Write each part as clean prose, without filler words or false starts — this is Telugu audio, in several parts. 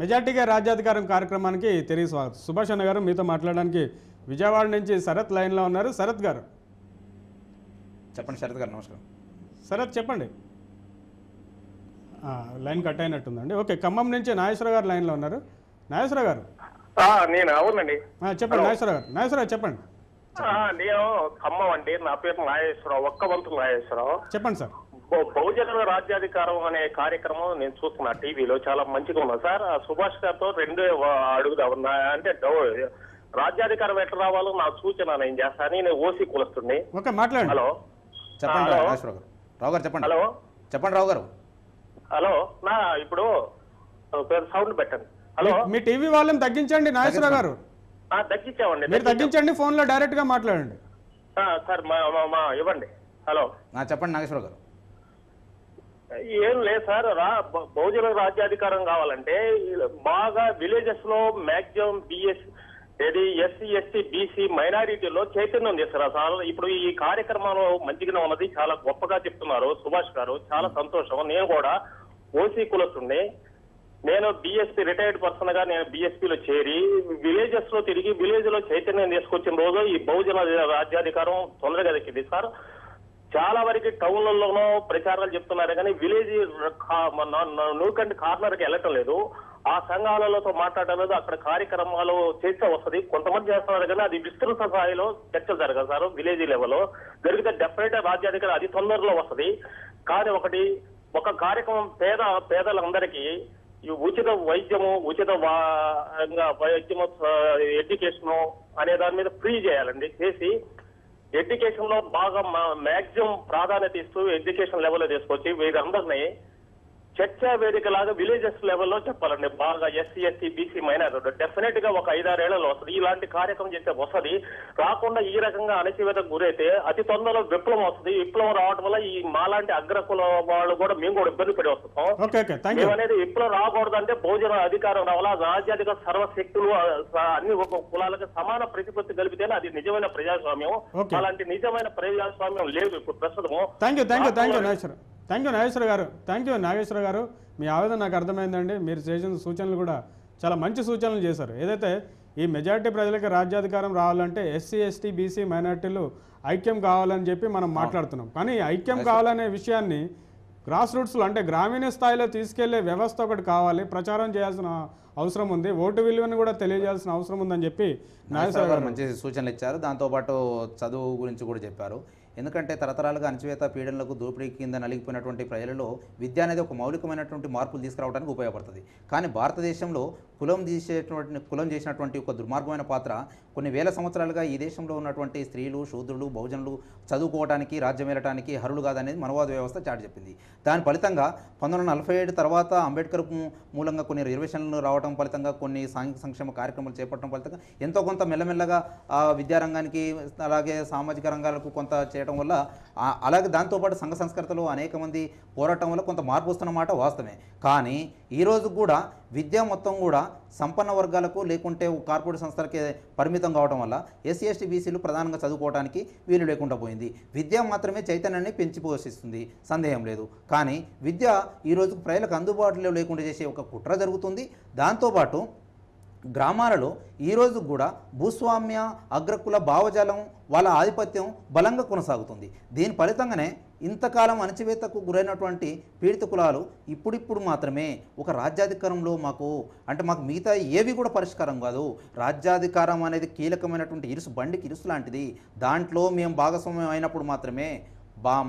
మెజార్టీగా రాజ్యాధికారం కార్యక్రమానికి తిరిగి స్వాగతం. సుభాష్ అన్న గారు మీతో మాట్లాడడానికి విజయవాడ నుంచి శరత్ లైన్లో ఉన్నారు. శరత్ గారు చెప్పండి. శరత్ గారు నమస్కారం. శరత్ చెప్పండి. లైన్ కట్ అయినట్టుందండి. ఓకే, ఖమ్మం నుంచి నాగేశ్వర గారు లైన్లో ఉన్నారు. నాగేశ్వర గారు నేను అవునండి చెప్పండి. నాగేశ్వర గారు చెప్పండి. నేను ఖమ్మం అండి. నా పేరు నాగేశ్వరరావు, ఒక్కవంతు నాగేశ్వరరావు. చెప్పండి సార్. బహుజనుల రాజ్యాధికారం అనే కార్యక్రమం నేను చూస్తున్నా టీవీలో, చాలా మంచిగా ఉన్నా సార్. సుభాష్ గారితో రెండే అడుగుదా ఉన్నా అంటే రాజ్యాధికారం ఎట్లా రావాలో నా సూచన నేను చేస్తాను. నేను ఓసీ కులస్తుండే. ఓకే, మాట్లాడండి. హలో చెప్పండి నాగేశ్వరరావు గారు. రావు గారు చెప్పండి. హలో చెప్పండి రావు గారు. హలో నా ఇప్పుడు సౌండ్ పెట్టండి. హలో, మీ టీవీ వాళ్ళని తగ్గించండి నాగేశ్వర గారు. తగ్గించామండి. మీరు తగ్గించండి, ఫోన్లో డైరెక్ట్గా మాట్లాడండి. సార్ ఇవ్వండి. హలో చెప్పండి నాగేశ్వర గారు. ఏం లేదు సార్, బహుజన రాజ్యాధికారం కావాలంటే బాగా విలేజెస్ లో మాక్సిమం ఎస్సీ ఎస్టీ బీసీ మైనారిటీలో చైతన్యం చేస్తారు సార్. ఇప్పుడు ఈ కార్యక్రమంలో మంచిగానే ఉన్నది, చాలా గొప్పగా చెప్తున్నారు సుభాష్ గారు, చాలా సంతోషం. నేను కూడా ఓసీ కులస్తుండే. నేను బిఎస్పీ రిటైర్డ్ పర్సన్ గా నేను బిఎస్పీలో చేరి విలేజెస్ లో తిరిగి విలేజ్ లో చైతన్యం తీసుకొచ్చిన రోజు ఈ బహుజన రాజ్యాధికారం తొందరగా దక్కింది సార్. చాలా వరకు టౌన్లలోనూ ప్రచారాలు చెప్తున్నారు కానీ విలేజ్ నూకంటి కార్నర్కి వెళ్ళటం లేదు. ఆ సంఘాలతో మాట్లాడటం లేదు. అక్కడ కార్యక్రమాలు చేస్తే వస్తుంది, కొంతమంది చేస్తున్నారు కానీ అది విస్తృత స్థాయిలో చర్చలు జరగదు సార్. విలేజ్ లెవెల్లో జరిగితే డెఫినెట్ రాజ్యాధికారం అది తొందరలో వస్తుంది. కానీ ఒక కార్యక్రమం పేదలందరికీ ఈ ఉచిత వైద్యము, ఉచిత వైద్యము, ఎడ్యుకేషను అనే దాని మీద ఫ్రీ చేయాలండి. చేసి ఎడ్యుకేషన్ లో బాగా మాక్సిమం ప్రాధాన్యత ఇస్తూ ఎడ్యుకేషన్ లెవెల్లో తీసుకొచ్చి వీరందరినీ చర్చా వేదిక లాగా విలేజెస్ లెవెల్లో చెప్పాలండి. బాగా SC ST BC minority definite గా ఒక 5-6 ఏళ్లలో వస్తుంది. ఇలాంటి కార్యక్రమం చేస్తే వస్తుంది. రాకుండా ఈ రకంగా అణచివేతకు గురైతే అతి తొందరలో విప్లవం వస్తుంది. విప్లవం రావడం వల్ల ఈ మాలాంటి అగ్రకుల వాళ్ళు కూడా మేము కూడా ఇబ్బంది పడి వస్తున్నాం. మేమనేది విప్లవం రాకూడదు అంటే బహుజన అధికారం రావాలా, రాజ్యాధికార సర్వశక్తులు అన్ని ఒక కులాలకు సమాన ప్రతిపత్తి కలిపితేనే అది నిజమైన ప్రజాస్వామ్యం. అలాంటి నిజమైన ప్రజాస్వామ్యం లేదు ఇప్పుడు ప్రస్తుతము. థ్యాంక్ యూ నాగేశ్వర గారు. మీ ఆవేదన నాకు అర్థమైందండి. మీరు చేసిన సూచనలు కూడా చాలా మంచి సూచనలు చేశారు. ఏదైతే ఈ మెజారిటీ ప్రజలకు రాజ్యాధికారం రావాలంటే ఎస్సీ ఎస్టీ బీసీ మైనారిటీలు ఐక్యం కావాలని చెప్పి మనం మాట్లాడుతున్నాం. కానీ ఐక్యం కావాలనే విషయాన్ని గ్రాస్ రూట్స్లో అంటే గ్రామీణ స్థాయిలో తీసుకెళ్లే వ్యవస్థ ఒకటి కావాలి, ప్రచారం చేయాల్సిన అవసరం ఉంది, ఓటు విలువను కూడా తెలియజేయాల్సిన అవసరం ఉందని చెప్పి నాగేశ్వర గారు మంచి సూచనలు ఇచ్చారు. దాంతోపాటు చదువు గురించి కూడా చెప్పారు. ఎందుకంటే తరతరాలుగా అణచివేత పీడనలకు దోపిడీ కింద నలిగిపోయినటువంటి ప్రజలలో విద్య అనేది ఒక మౌలికమైనటువంటి మార్పులు తీసుకురావడానికి ఉపయోగపడుతుంది. కానీ భారతదేశంలో కులం చేసినటువంటి ఒక దుర్మార్గమైన పాత్ర కొన్ని వేల సంవత్సరాలుగా ఈ దేశంలో ఉన్నటువంటి స్త్రీలు, శూద్రులు, బహుజనులు చదువుకోవడానికి, రాజ్యం వెళ్ళడానికి అర్హులు కాదనేది మనవాద వ్యవస్థ చాటి చెప్పింది. దాని ఫలితంగా 1947 తర్వాత అంబేద్కర్ మూలంగా కొన్ని రిజర్వేషన్లు రావడం ఫలితంగా కొన్ని సాంఘిక సంక్షేమ కార్యక్రమాలు చేపట్టడం ఫలితంగా ఎంతో కొంత మెల్లమెల్లగా విద్యారంగానికి అలాగే సామాజిక రంగాలకు కొంత చేయడం వల్ల, అలాగే దాంతోపాటు సంఘ సంస్కృతిలో అనేక మంది పోరాటం వల్ల కొంత మార్పు వస్తున్నమాట వాస్తవమే. కానీ ఈరోజు కూడా విద్య మొత్తం కూడా సంపన్న వర్గాలకు లేకుంటే కార్పొరేట్ సంస్థలకే పరిమితం కావడం వల్ల ఎస్సీ ఎస్టీ బీసీలు ప్రధానంగా చదువుకోవడానికి వీలు లేకుండా పోయింది. విద్య మాత్రమే చైతన్యాన్ని పెంచి పోషిస్తుంది, సందేహం లేదు. కానీ విద్య ఈరోజు ప్రజలకు అందుబాటులో లేకుండా చేసే ఒక కుట్ర జరుగుతుంది. దాంతోపాటు గ్రామాలలో ఈరోజు కూడా భూస్వామ్య అగ్రకుల భావజాలం వాళ్ళ ఆధిపత్యం బలంగా కొనసాగుతుంది. దీని ఫలితంగానే ఇంతకాలం అణచివేతకు గురైనటువంటి పీడిత కులాలు ఇప్పుడిప్పుడు మాత్రమే ఒక రాజ్యాధికారంలో మాకు మిగతా ఏవి కూడా పరిష్కారం కాదు. రాజ్యాధికారం అనేది కీలకమైనటువంటి బండికి ఇరుసు లాంటిది. దాంట్లో మేము భాగస్వామ్యం అయినప్పుడు మాత్రమే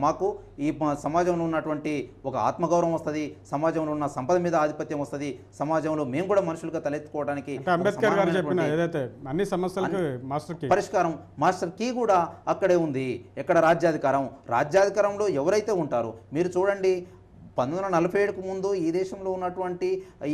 మాకు ఈ సమాజంలో ఉన్నటువంటి ఒక ఆత్మగౌరవం వస్తుంది, సమాజంలో ఉన్న సంపద మీద ఆధిపత్యం వస్తుంది, సమాజంలో మేము కూడా మనుషులుగా తలెత్తుకోవడానికి అంబేద్కర్ గారు చెప్పిన ఏదైతే అన్ని సమస్యలకు పరిష్కారం మాస్టర్ కీ కూడా అక్కడే ఉంది. ఎక్కడ రాజ్యాధికారంలో ఎవరైతే ఉంటారో మీరు చూడండి. 1947కు ముందు ఈ దేశంలో ఉన్నటువంటి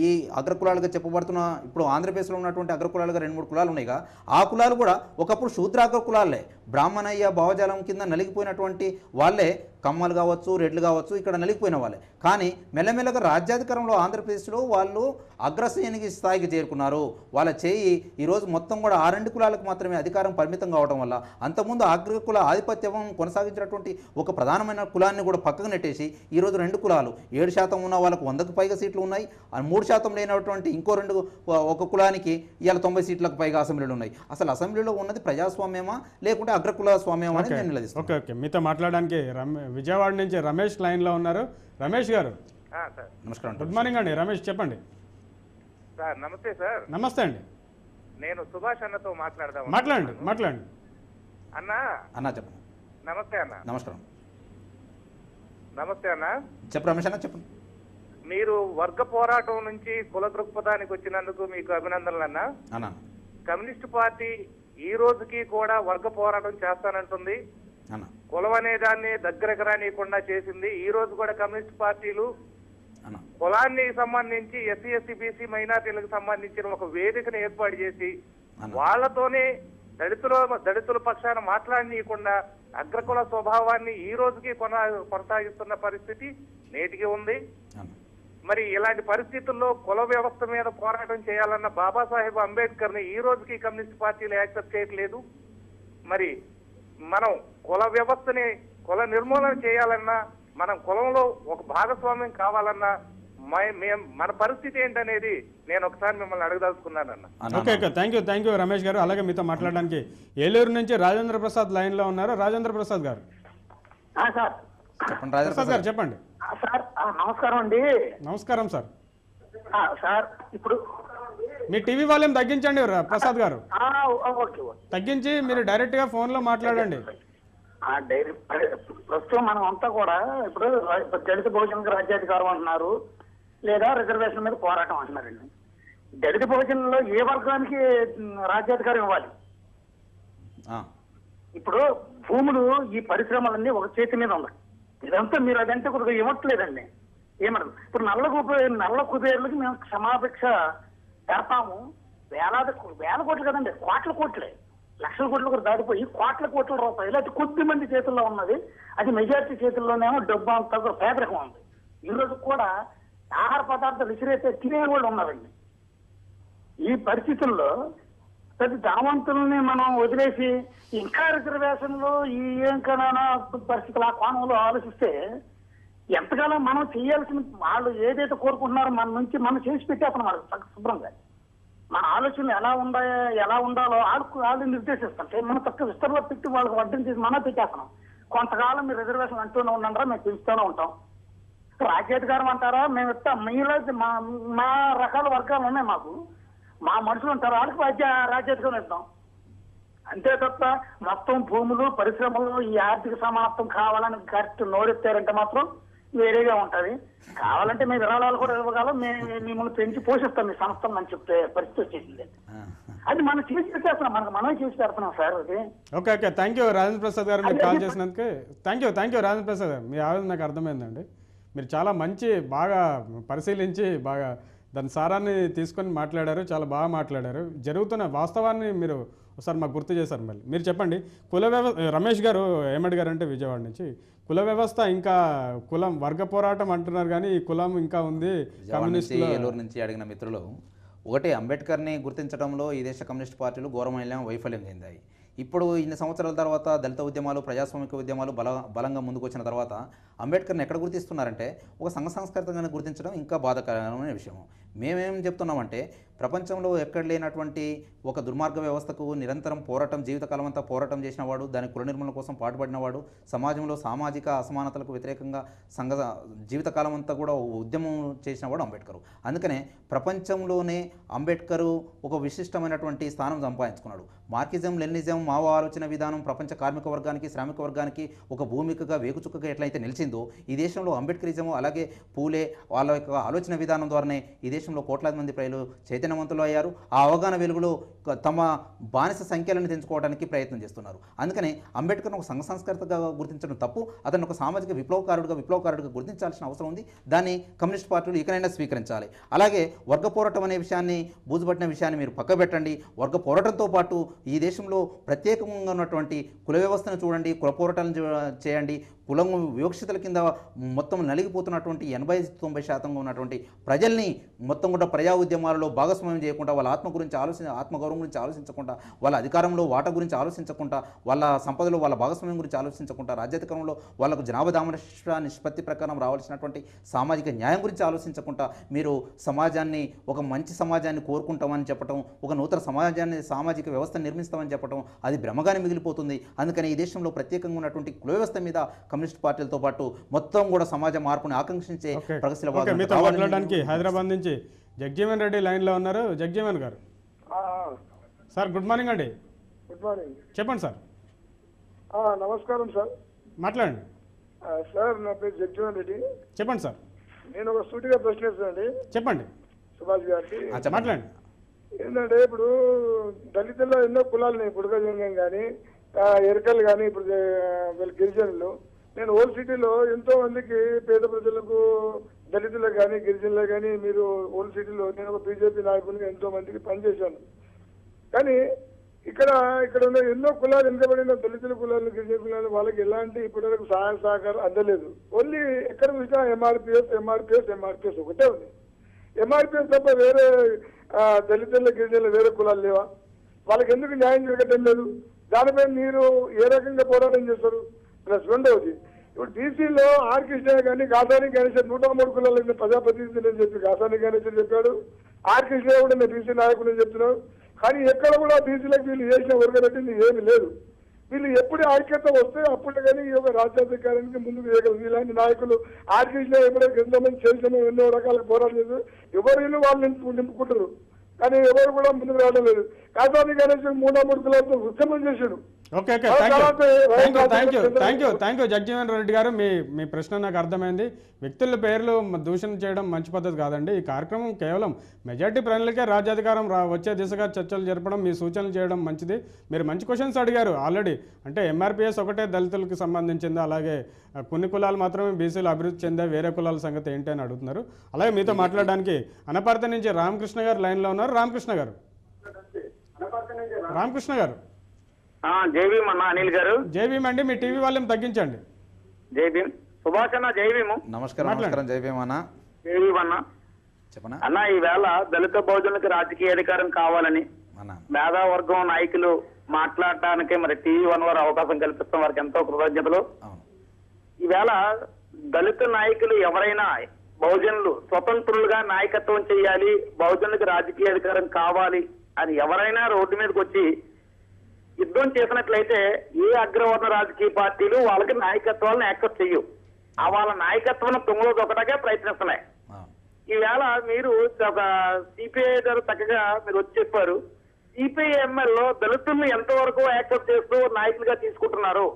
ఈ అగ్రకులాలుగా చెప్పబడుతున్న ఇప్పుడు ఆంధ్రప్రదేశ్లో ఉన్నటువంటి అగ్రకులాలుగా 2-3 కులాలు ఉన్నాయిగా. ఆ కులాలు కూడా ఒకప్పుడు శూద్ర అగ్రకులాలే. బ్రాహ్మణయ్య భావజాలం కింద నలిగిపోయినటువంటి వాళ్ళే కమ్మలు కావచ్చు, రెడ్లు కావచ్చు, ఇక్కడ నలిగిపోయిన వాళ్ళే. కానీ మెల్లమెల్లగా రాజ్యాధికారంలో ఆంధ్రప్రదేశ్లో వాళ్ళు అగ్రశ్రేణికి స్థాయికి చేరుకున్నారు. వాళ్ళ చేయి ఈరోజు మొత్తం కూడా 6 కులాలకు మాత్రమే అధికారం పరిమితం కావడం వల్ల అంతకుముందు అగ్రకుల ఆధిపత్యం కొనసాగించినటువంటి ఒక ప్రధానమైన కులాన్ని కూడా పక్కకు నెట్టేసి ఈరోజు 2 కులాలు 7% ఉన్న వాళ్ళకు 100కు పైగా సీట్లు ఉన్నాయి. 3% లేనటువంటి ఇంకో ఒక కులానికి ఇవాళ 90 సీట్లకు పైగా అసెంబ్లీలు ఉన్నాయి. అసలు అసెంబ్లీలో ఉన్నది ప్రజాస్వామ్యమా లేకుంటే అగ్రకుల స్వామ్యమా అని నేను నిలదీస్తాను. ఓకే ఓకే మీతో మాట్లాడడానికి విజయవాడ నుంచి రమేష్ లైన్లో ఉన్నారు. రమేష్ గారు నమస్కారం. గుడ్ మార్నింగ్ అండి. రమేష్ చెప్పండి. సార్ నమస్తే సార్. నమస్తే అండి. నేను సుభాష్ అన్నతో మాట్లాడదాం. మాట్లాడండి అన్నా చెప్పండి. నమస్తే అన్న. నమస్కారం. నమస్తే అన్న. చెప్పు రమేష్ అన్న చెప్పండి. మీరు వర్గ పోరాటం నుంచి కుల దృక్పథానికి వచ్చినందుకు మీకు అభినందనలు అన్న. అన్నా కమ్యూనిస్ట్ పార్టీ ఈ రోజుకి కూడా వర్గ పోరాటం చేస్తానంటుంది. అన్నా కులం అనే దాన్ని దగ్గరకు రానియకుండా చేసింది. ఈ రోజు కూడా కమ్యూనిస్ట్ పార్టీలు అన్నా కులాన్ని సంబంధించి ఎస్సీ ఎస్టీ బీసీ మైనార్టీలకు సంబంధించిన ఒక వేదికను ఏర్పాటు చేసి వాళ్లతోనే దళితుల పక్షాన మాట్లాడనీయకుండా అగ్రకుల స్వభావాన్ని ఈ రోజుకి కొనసాగిస్తున్న పరిస్థితి నేటికి ఉంది. మరి ఇలాంటి పరిస్థితుల్లో కుల వ్యవస్థ మీద పోరాటం చేయాలన్న బాబాసాహెబ్ అంబేద్కర్ ని ఈ రోజుకి కమ్యూనిస్ట్ పార్టీలు యాక్సెప్ట్ చేయట్లేదు. మరి మనం కుల వ్యవస్థని కుల నిర్మూలన చేయాలన్నా, మనం కులంలో ఒక భాగస్వామ్యం కావాలన్నా మన పరిస్థితి ఏంటనేది నేను ఒకసారి మిమ్మల్ని అడగదలుచుకున్నానన్న. Okay okay thank you Ramesh garu. అలాగే మీతో మాట్లాడడానికి ఏలూరు నుంచి రాజేంద్ర ప్రసాద్ లైన్లో ఉన్నారు. రాజేంద్ర ప్రసాద్ గారు చెప్పండి. ప్రసాద్ గారు చెప్పండి. సార్ నమస్కారం అండి. నమస్కారం సార్. సార్ ఇప్పుడు మీ టీవీ వాల్యూమ్ తగ్గించండి ప్రసాద్ గారు. ఓకే తగ్గించి మీరు డైరెక్ట్గా ఫోన్లో మాట్లాడండి. ప్రస్తుతం మనం అంతా కూడా ఇప్పుడు దళిత బహుజనులకు రాజ్యాధికారం అంటున్నారు, లేదా రిజర్వేషన్ మీద పోరాటం అంటున్నారండి. దళిత బహుజనుల్లో ఏ వర్గానికి రాజ్యాధికారం ఇవ్వాలి? ఇప్పుడు భూములు ఈ పరిశ్రమలన్నీ ఒక చేతి మీద ఉన్నాయి. ఇదంతా మీరు అదంటే కొద్దిగా ఇవ్వట్లేదండి. ఏమన్నారు ఇప్పుడు నల్ల కుబేర్లకి మేము క్షమాభిక్ష పెడతాము. వేల కోట్లు కదండి, కోట్లే, లక్షల కోట్లు కూడా దాటిపోయి కోట్ల రూపాయలు అది కొద్ది మంది చేతుల్లో ఉన్నది. అది మెజారిటీ చేతుల్లోనేమో డబ్బు అంత పేదరికం ఉంది. ఈ రోజు కూడా ఆహార పదార్థాలు విసిరైతే తినేవాళ్ళు ఉన్నారండి. ఈ పరిస్థితుల్లో ప్రతి ధనవంతుల్ని మనం వదిలేసి ఇంకా రిజర్వేషన్లు ఈ ఏంకైనా పరిస్థితులు ఆ కోణంలో ఆలోచిస్తే ఎంతకాలం మనం చేయాల్సిన వాళ్ళు ఏదైతే కోరుకుంటున్నారో మన నుంచి మనం చేసి పెట్టేస్తున్నాం వాళ్ళకి శుభ్రంగా. మన ఆలోచనలు ఎలా ఉండాలో వాళ్ళు నిర్దేశిస్తాం. మనం తక్కువ విస్తరణలో పెట్టి వాళ్ళకి వడ్డీని చేసి మనం పెట్టేస్తున్నాం. కొంతకాలం మీరు రిజర్వేషన్ అంటూనే ఉన్నారా, మేము పెంచుతూనే ఉంటాం. రాజ్యాధికారం అంటారా, మేము ఇస్తాం. మీలో మా రకాల వర్గాలు ఉన్నాయి, మాకు మా మనుషులు ఉంటారు, వాళ్ళకి రాజ్యాధికారం ఇస్తాం. అంతే తప్ప మొత్తం భూములు పరిశ్రమలు ఈ ఆర్థిక సమానత్వం కావాలని కరెక్ట్ నోరెత్తారంటే మాత్రం వేరేగా ఉంటది. కావాలంటే మేము విరాళాలు కూడా ఇవ్వగలం, మిమ్మల్ని పెంచి పోషిస్తాం మీ సంస్థలు అని చెప్తే పరిస్థితి వచ్చేసింది. అది మనం చేసి పెట్టేస్తున్నాం, మనమే చేసి పెడుతున్నాం సార్. అది okay thank you Rajendra Prasad గారు, మీరు కాల్ చేసినందుకు థ్యాంక్ యూ రాజేంద్ర ప్రసాద్ గారు. మీ ఆవేదన నాకు అర్థమైందండి. మీరు చాలా బాగా పరిశీలించి బాగా దాని సారాన్ని తీసుకొని మాట్లాడారు, చాలా బాగా మాట్లాడారు. జరుగుతున్న వాస్తవాన్ని మీరు ఒకసారి మాకు గుర్తు చేశారు. మళ్ళీ మీరు చెప్పండి, రమేష్ గారు ఏమడిగారంటే విజయవాడ నుంచి కుల వ్యవస్థ ఇంకా కులం వర్గ పోరాటం అంటున్నారు, కానీ ఈ కులం ఇంకా ఉంది. ఏలూరు నుంచి అడిగిన మిత్రులు ఒకటి, అంబేద్కర్ని గుర్తించడంలో ఈ దేశ కమ్యూనిస్ట్ పార్టీలు ఘోరమైన వైఫల్యం చెందాయి. ఇప్పుడు ఇన్ని సంవత్సరాల తర్వాత దళిత ఉద్యమాలు, ప్రజాస్వామిక ఉద్యమాలు బలంగా ముందుకు వచ్చిన తర్వాత అంబేద్కర్ని ఎక్కడ గుర్తిస్తున్నారంటే ఒక సంఘ సంస్కృతంగానే గుర్తించడం ఇంకా బాధాకరమైన విషయం. మేమేం చెప్తున్నామంటే ప్రపంచంలో ఎక్కడ లేనటువంటి ఒక దుర్మార్గ వ్యవస్థకు నిరంతరం పోరాటం, జీవితకాలం అంతా పోరాటం చేసినవాడు, దాని కుల నిర్మూలన కోసం పాటుపడినవాడు, సమాజంలో సామాజిక అసమానతలకు వ్యతిరేకంగా జీవితకాలం అంతా కూడా ఉద్యమం చేసినవాడు అంబేద్కర్. అందుకనే ప్రపంచంలోనే అంబేద్కర్ ఒక విశిష్టమైనటువంటి స్థానం సంపాదించుకున్నాడు. మార్కిజం, లెనినిజం, మావో ఆలోచన విధానం ప్రపంచ కార్మిక వర్గానికి, శ్రామిక వర్గానికి ఒక భూమికగా, వేగుచుక్కగా ఎట్లయితే నిలిచిందో ఈ దేశంలో అంబేద్కరిజం, అలాగే పూలే వాళ్ళ యొక్క ఆలోచన విధానం ద్వారానే ఈ దేశంలో కోట్లాది మంది ప్రజలు చైతన్య చైతన్యవంతులు అయ్యారు. ఆ అవగాహన వెలుగులో తమ బానిస సంఖ్యలను తెంచుకోవడానికి ప్రయత్నం చేస్తున్నారు. అందుకని అంబేద్కర్ను ఒక సంఘ సంస్కర్తగా గుర్తించడం తప్పు. అతను ఒక సామాజిక విప్లవకారుడిగా గుర్తించాల్సిన అవసరం ఉంది. దాన్ని కమ్యూనిస్ట్ పార్టీలు ఇకనైనా స్వీకరించాలి. అలాగే వర్గ పోరాటం అనే విషయాన్ని, బూజుపట్టిన విషయాన్ని మీరు పక్కబెట్టండి. వర్గ పోరాటంతో పాటు ఈ దేశంలో ప్రత్యేకంగా ఉన్నటువంటి కుల వ్యవస్థను చూడండి, కుల పోరాటాలను చేయండి. కులం వివక్షతల కింద మొత్తం నలిగిపోతున్నటువంటి 80-90% ఉన్నటువంటి ప్రజల్ని మొత్తం కూడా ప్రజా ఉద్యమాలలో భాగస్వామ్యం చేయకుండా, వాళ్ళ ఆత్మగౌరవం గురించి ఆలోచించకుండా, వాళ్ళ అధికారంలో వాటా గురించి ఆలోచించకుండా, వాళ్ళ సంపదలో వాళ్ళ భాగస్వామ్యం గురించి ఆలోచించకుండా, రాజ్యాధికారంలో వాళ్ళకు జనాభా దామర నిష్పత్తి ప్రకారం రావాల్సినటువంటి సామాజిక న్యాయం గురించి ఆలోచించకుండా మీరు సమాజాన్ని, ఒక మంచి సమాజాన్ని కోరుకుంటామని చెప్పడం, ఒక నూతన సామాజిక వ్యవస్థను నిర్మిస్తామని చెప్పడం అది భ్రమగానే మిగిలిపోతుంది. అందుకని ఈ దేశంలో ప్రత్యేకంగా ఉన్నటువంటి కుల వ్యవస్థ మీద కమ్యూనిస్ట్ పార్టీలతో పాటు మొత్తం కూడా సమాజ మార్పుని ఆకాంక్షించే మాట్లాడడానికి హైదరాబాద్ నుంచి జగ్జీవన్ రెడ్డి లైన్లో ఉన్నారు. జగ్జీవన్ గారు సార్, గుడ్ మార్నింగ్ అండి. Good morning. చెప్పండి సార్. నమస్కారం సార్. మాట్లాడండి సార్. నా పేరు జగ్జీవన్ రెడ్డి. చెప్పండి సార్. నేను ఒక సూటిగా ప్రశ్న వేస్తానండి చెప్పండి సుభాష్ గారికి. మాట్లాడండి. ఏంటంటే ఇప్పుడు దళితుల్లో ఎన్నో కులాలు ఉన్నాయి. బుడగలింగం కానీ, ఎరకలు కానీ, ఇప్పుడు వీళ్ళ గిరిజనులు. నేను ఓల్డ్ సిటీలో ఎంతో మందికి, పేద ప్రజలకు, దళితులకు కానీ, గిరిజనులకు కానీ, మీరు ఓల్డ్ సిటీలో నేను ఒక బీజేపీ నాయకునికి ఎంతో మందికి పనిచేశాను. కానీ ఇక్కడ ఉన్న ఎన్నో కులాలు, వెనుకబడిన దళితుల కులాలు, గిరిజన కులాలు, వాళ్ళకి ఎలాంటి ఇప్పటివరకు సహాయ సహకారం అందలేదు. ఓన్లీ ఎక్కడ చూసినా ఎంఆర్పిఎస్ ఒకటే ఉంది. ఎంఆర్పిఎస్ తప్ప వేరే దళితుల, గిరిజనులు వేరే కులాలు లేవా? వాళ్ళకి ఎందుకు న్యాయం జరగటం లేదు? దానిపై మీరు ఏ రకంగా పోరాటం చేస్తారు? ప్లస్ రెండవది, ఇప్పుడు టీసీలో ఆర్ కృష్ణ కానీ, కాసాని గణేశ్వర్ 103 కులాలు ప్రజాప్రతినిధులు అని చెప్పి కాసాని గణేశ్వర్ చెప్పాడు. ఆర్ కృష్ణ కూడా నేను టీసీ నాయకుడు అని చెప్తున్నాడు. కానీ ఎక్కడ కూడా టీసీలకు వీళ్ళు చేసిన వర్గరెట్టింది ఏమి లేదు. వీళ్ళు ఎప్పుడు ఐక్యత వస్తే అప్పుడు కానీ ఈ యొక్క రాజ్యాధికారానికి ముందుకు వేయగలరు. ఇలాంటి నాయకులు ఆర్ కృష్ణ ఎప్పుడైతే ఎంతోమంది చేసిన ఎన్నో రకాల పోరాటం చేస్తారు. ఎవరు వాళ్ళు నింపుకుంటారు, కానీ ఎవరు కూడా ముందుకు రావడం లేదు. కాసాని గణేశ్వర్ 303 కులాలతో ఉద్యమం చేశాడు. Okay thank you Jagjivan Reddy గారు. మీ ప్రశ్న నాకు అర్థమైంది. వ్యక్తుల పేర్లు దూషణ చేయడం మంచి పద్ధతి కాదండి. ఈ కార్యక్రమం కేవలం మెజార్టీ ప్రజలకే రాజ్యాధికారం వచ్చే దిశగా చర్చలు జరపడం, మీ సూచనలు చేయడం మంచిది. మీరు మంచి క్వశ్చన్స్ అడిగారు ఆల్రెడీ. అంటే ఎంఆర్పిఎస్ ఒకటే దళితులకు సంబంధించింది, అలాగే కొన్ని కులాలు మాత్రమే బీసీలు అభివృద్ధి చెందే, వేరే కులాల సంగతి ఏంటి అని అడుగుతున్నారు. అలాగే మీతో మాట్లాడడానికి అనపర్తి నుంచి రామకృష్ణ గారు లైన్లో ఉన్నారు. రామకృష్ణ గారు జై భీమ్ అన్న. అనిల్ గారు జై భీమ్ అండి. మీ టీవీ వాల్యూమ్ తగ్గించండి. జై భీమ్. సుభాష్ అన్న జై భీమ్. నమస్కారం. జై భీమ్ అన్న. జై భీమ్ అన్న. చెప్పనా అన్న, ఈవేళ దళిత బహుజనులకు రాజకీయ అధికారం కావాలని మేధావర్గం నాయకులు మాట్లాడటానికి మరి TV1 వారు అవకాశం కల్పిస్తాం. వారికి ఎంతో కృతజ్ఞతలు. ఈవేళ దళిత నాయకులు ఎవరైనా, బహుజనులు స్వతంత్రులుగా నాయకత్వం చేయాలి, బహుజనులకు రాజకీయ అధికారం కావాలి అని ఎవరైనా రోడ్డు మీదకి వచ్చి యుద్ధం చేసినట్లయితే ఏ అగ్రవర్ణ రాజకీయ పార్టీలు వాళ్ళకి నాయకత్వాలను యాక్సెప్ట్ చెయ్యవు. వాళ్ళ నాయకత్వం తుంగలో దొక్కడాకే ప్రయత్నిస్తున్నాయి. ఈవేళ మీరు ఒక సిపిఐ గారు చక్కగా మీరు వచ్చి చెప్పారు. సిపిఐఎంఎల్ లో దళితులను ఎంతవరకు యాక్సెప్ట్ చేస్తూ నాయకులుగా తీసుకుంటున్నారు?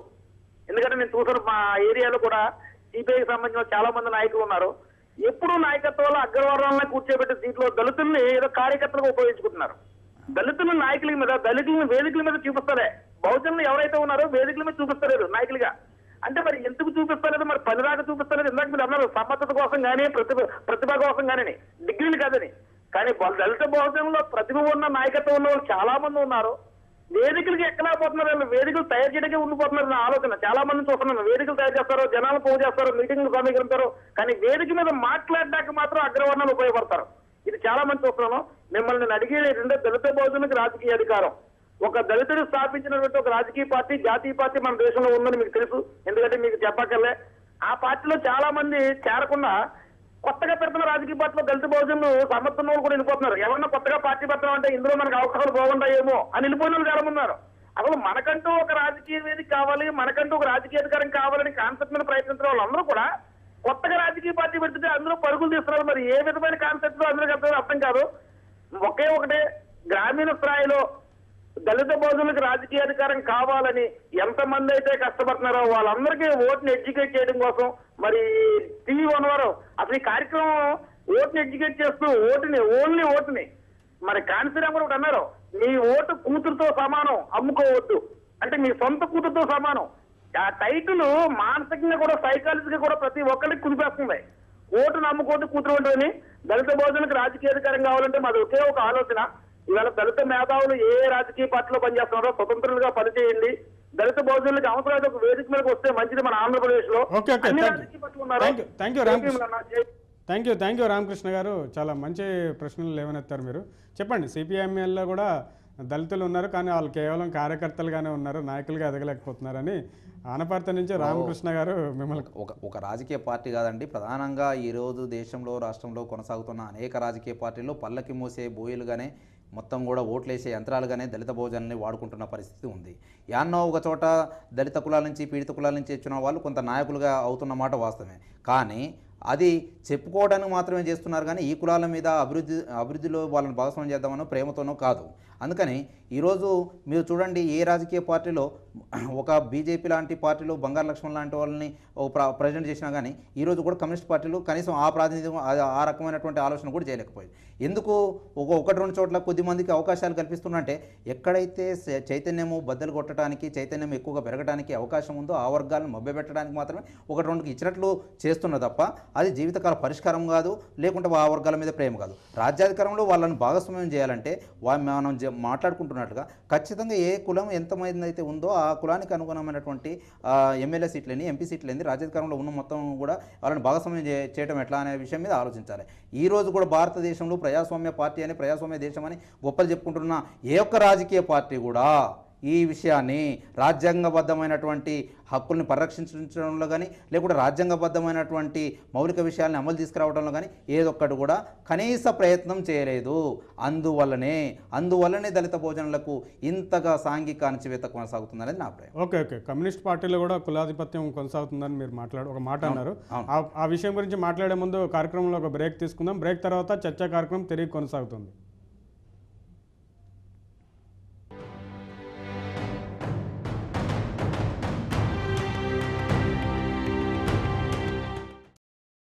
ఎందుకంటే నేను చూసాను, మా ఏరియాలో కూడా సిపిఐకి సంబంధించిన చాలా మంది నాయకులు ఉన్నారు. ఎప్పుడు నాయకత్వంలో అగ్రవర్ణాలను కూర్చోబెట్టే సీట్లో దళితుల్ని ఏదో కార్యకర్తలుగా ఉపయోగించుకుంటున్నారు. దళితుల నాయకుల మీద, దళితులను వేదికల మీద చూపిస్తారే. బహుజనులు ఎవరైతే ఉన్నారో వేదికల మీద చూపిస్తలేరు నాయకులుగా. అంటే మరి ఎందుకు చూపిస్తలేదు? మరి పని దాకా చూపిస్తలేదు. ఇందాక మీరు అన్నారు సమర్థత కోసం కానీ, ప్రతిభ కోసం కానీ, డిగ్రీలు కాదని. కానీ దళిత బహుజనంలో ప్రతిభ ఉన్న నాయకత్వం ఉన్న వాళ్ళు చాలా మంది ఉన్నారు. వేదికలకి ఎక్కలేకపోతున్నారు. వేదికలు తయారు చేయడానికి ఉండిపోతున్నారు నా ఆలోచన. చాలా మంది చూస్తున్నాను. వేదికలు తయారు చేస్తారు, జనాలు పోగు చేస్తారు, మీటింగ్లు సమీకరిస్తారు. కానీ వేదిక మీద మాట్లాడడానికి మాత్రం అగ్రవర్ణాలు ఉపయోగపడతారు. ఇది చాలా మంది చూస్తున్నాను. మిమ్మల్ని అడిగేది ఏంటంటే, దళిత బహుజనులకు రాజకీయ అధికారం. ఒక దళితుడు స్థాపించినటువంటి ఒక రాజకీయ పార్టీ, జాతీయ పార్టీ మన దేశంలో ఉందని మీకు తెలుసు. ఎందుకంటే మీకు చెప్పక్కర్లే. ఆ పార్టీలో చాలా మంది చేరకుండా కొత్తగా పెడుతున్న రాజకీయ పార్టీలో దళిత బహుజనులు సమర్థన వాళ్ళు కూడా వెళ్ళిపోతున్నారు. ఎవరన్నా కొత్తగా పార్టీ పెడతాం అంటే ఇందులో మనకు అవకాశాలు బాగుంటాయేమో అని వెళ్ళిపోయిన వాళ్ళు చాలా మంది ఉన్నారు. అసలు మనకంటూ ఒక రాజకీయ వేదిక కావాలి, మనకంటూ ఒక రాజకీయ అధికారం కావాలని కాన్సెప్ట్ మీద ప్రయత్నించిన వాళ్ళందరూ కూడా కొత్తగా రాజకీయ పార్టీ పెడితే అందులో పరుగులు తీస్తున్నారు. మరి ఏ విధమైన కాన్సెప్ట్ అందరికీ అర్థం కాదు. ఒకటే గ్రామీణ స్థాయిలో దళిత బహుజనులకు రాజకీయ అధికారం కావాలని ఎంతమంది అయితే కష్టపడుతున్నారో వాళ్ళందరికీ ఓటుని ఎడ్యుకేట్ చేయడం కోసం మరి TV1 వారు అసలు ఈ కార్యక్రమం ఓటుని ఎడ్యుకేట్ చేస్తూ ఓటుని, ఓన్లీ ఓటుని మరి కాన్సీరామ్ కూడా ఒకటి అన్నారు, మీ ఓటు కూతురుతో సమానం, అమ్ముకోవద్దు అంటే మీ సొంత కూతురుతో సమానం. ఆ టైటిల్ మానసికంగా కూడా సైకాలజీగా కూడా ప్రతి ఒక్కరికి కుదిపేస్తుంది. ఓటును అమ్ముకోవద్దు కూతురు ఉంటుంది. దళిత బహుజనులకు రాజకీయ అధికారం కావాలంటే మాది ఒకే ఒక ఆలోచన, ఇవాళ దళిత మేధావులు ఏ రాజకీయ పార్టీలో పనిచేస్తున్నారో స్వతంత్రులుగా పనిచేయండి. దళిత బహుజనులకు అవసరమైతే ఒక వేదిక మీదకి వస్తే మంచిది. మన ఆంధ్రప్రదేశ్ లో అన్ని రాజకీయ పార్టీలు ఉన్నారు. థ్యాంక్ యూ రామకృష్ణ గారు, చాలా మంచి ప్రశ్నలు లేవనెత్తారు మీరు. చెప్పండి, సిపిఐఎంఎల్లో కూడా దళితులు ఉన్నారు కానీ వాళ్ళు కేవలం కార్యకర్తలుగానే ఉన్నారు, నాయకులుగా ఎదగలేకపోతున్నారని ఆనపర్తి నుంచి రామకృష్ణ గారు మిమ్మల్ని ఒక రాజకీయ పార్టీ కాదండి, ప్రధానంగా ఈరోజు దేశంలో రాష్ట్రంలో కొనసాగుతున్న అనేక రాజకీయ పార్టీలు పల్లకి మోసే బోయిలుగానే మొత్తం కూడా ఓట్లేసే యంత్రాలుగానే దళిత భోజనాన్ని వాడుకుంటున్న పరిస్థితి ఉంది. యాన్నో ఒక చోట దళిత కులాల నుంచి పీడిత కులాల నుంచి వచ్చిన వాళ్ళు కొంత నాయకులుగా అవుతున్న మాట వాస్తవమే, కానీ అది చెప్పుకోవడానికి మాత్రమే చేస్తున్నారు కానీ ఈ కులాల మీద అభివృద్ధిలో వాళ్ళని భాగస్వామ్యం చేద్దామనో ప్రేమతోనో కాదు. అందుకని ఈరోజు మీరు చూడండి, ఏ రాజకీయ పార్టీలో ఒక బీజేపీ లాంటి పార్టీలు బంగారు లక్ష్మణ్ లాంటి వాళ్ళని ప్రెసిడెంట్ చేసినా కానీ ఈరోజు కూడా కమ్యూనిస్ట్ పార్టీలు కనీసం ఆ ప్రాతినిధ్యం ఆ రకమైనటువంటి ఆలోచన కూడా చేయలేకపోయింది. ఎందుకు ఒకటి రెండు చోట్ల కొద్ది మందికి అవకాశాలు కల్పిస్తున్నంటే ఎక్కడైతే చైతన్యము బద్దలు కొట్టడానికి, చైతన్యం ఎక్కువగా పెరగడానికి అవకాశం ఉందో ఆ వర్గాలను మభ్యపెట్టడానికి మాత్రమే ఒకటి రెండుకి ఇచ్చినట్లు చేస్తున్న తప్ప అది జీవితకాల పరిష్కారం కాదు, లేకుంటే ఆ వర్గాల మీద ప్రేమ కాదు. రాజ్యాధికారంలో వాళ్ళని భాగస్వామ్యం చేయాలంటే మనం మాట్లాడుకుంటున్నట్లుగా ఖచ్చితంగా ఏ కులం ఎంతమంది అయితే ఉందో ఆ కులానికి అనుగుణమైనటువంటి ఎమ్మెల్యే సీట్లని, ఎంపీ సీట్లని రాజ్యాధికారంలో ఉన్న మొత్తం కూడా వాళ్ళని భాగస్వామ్యం చేయడం ఎట్లా అనే విషయం మీద ఆలోచించాలి. ఈ రోజు కూడా భారతదేశంలో ప్రజాస్వామ్య పార్టీ అని, ప్రజాస్వామ్య దేశం అని గొప్పలు చెప్పుకుంటున్న ఏ ఒక్క రాజకీయ పార్టీ కూడా ఈ విషయాన్ని రాజ్యాంగబద్ధమైనటువంటి హక్కుల్ని పరిరక్షించడంలో కానీ, లేకుంటే రాజ్యాంగబద్ధమైనటువంటి మౌలిక విషయాలను అమలు తీసుకురావడంలో కానీ ఏదొక్కటి కూడా కనీస ప్రయత్నం చేయలేదు. అందువల్లనే దళిత భోజనాలకు ఇంతగా సాంఘిక అణచివేత కొనసాగుతుందనేది నా అభిప్రాయం. ఓకే, కమ్యూనిస్ట్ పార్టీలో కూడా కులాధిపత్యం కొనసాగుతుందని మీరు ఒక మాట అన్నారు. ఆ విషయం గురించి మాట్లాడే ముందు కార్యక్రమంలో ఒక బ్రేక్ తీసుకుందాం. బ్రేక్ తర్వాత చర్చా కార్యక్రమం తిరిగి కొనసాగుతుంది.